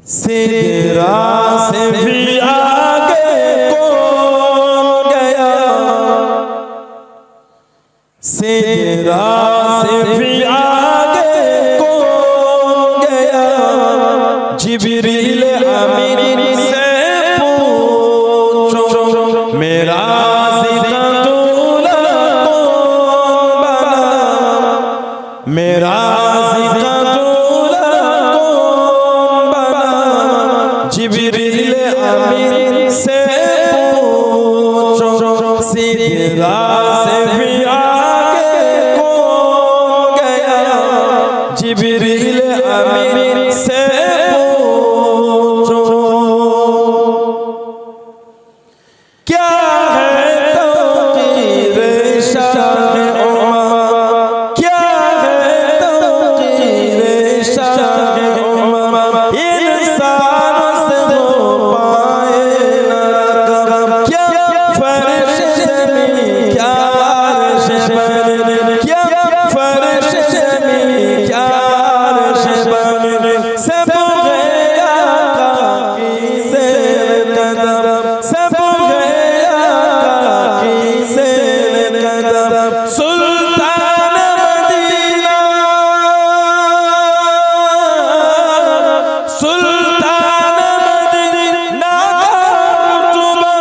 सिदरा से भी आगे कौन गया, सिदरा से भी आगे कौन गया, जिब्रील अमीन से पूछो मेरा ज़िंदा दूल्हा कौन बना, मेरा ज़िंदा दूल्हा कौन बना, जिब्रील अमीन से पूछो सिदरा से भी आगे कौन गया, जिब्रील अमीन से पूछो क्या है तौक़ीर शाह उमर, क्या है तौक़ीर शाह उमर, इंसान से हो पाए न रकब, क्या फर्श ज़मीं क्या अर्श बने, क्या फर्श ज़मीं क्या अर्श बने, सब गया की ज़ेर कदम, सब गया की ज़ेर कदम, सुल्तान मदीना, सुल्तान मदीना का रुतबा,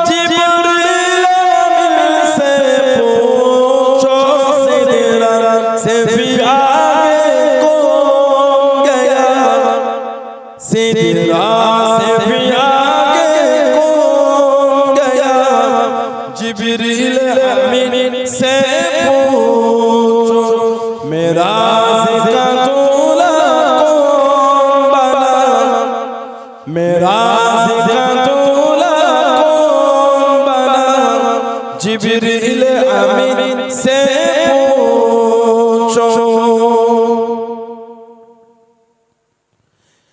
जिब्रील अमीन से पूछो सिदरा से भी आगे कौन गया, सिदरा से भी आगे कौन गया, जिब्रील अमीन से पूछो मेरा ज़िंदा दूल्हा कौन बना, मेरा ज़िंदा दूल्हा कौन बना, जिब्रील अमीन से पूछो।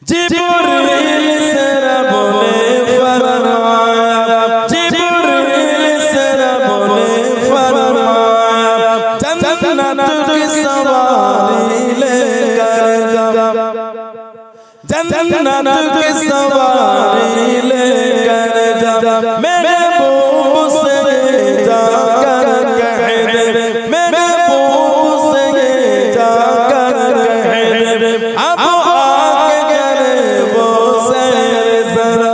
जिब्रील से रब ने फरमाया, जिब्रील से रब ने फरमाया, जन्नत की सवारी लेकर जा, जन्नत की सवारी लेकर जा, मेरे महबूब से जाकर कह दे, मेरे महबूब से जाकर कह दे, अब आके करे वो सैर ज़रा,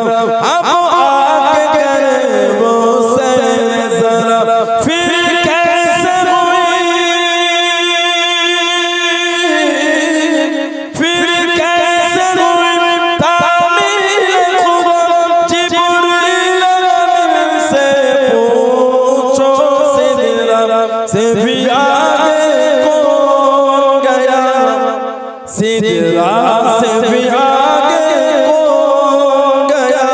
अब आके करे वो सैर ज़रा, फिर कैसे हुई, फिर कैसे हुई तामीर खुदा, जिब्रील अमीन से पूछो सिदरा से भी आगे कौन गया, सिदरा से भी आगे कौन गया,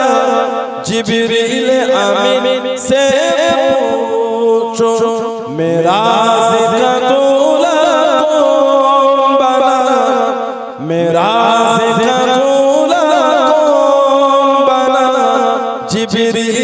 जिब्रील अमीन से पूछो मेरा ज़िंदा दूल्हा कौन बना, मेरा ज़िंदा दूल्हा कौन बना, जिब्रील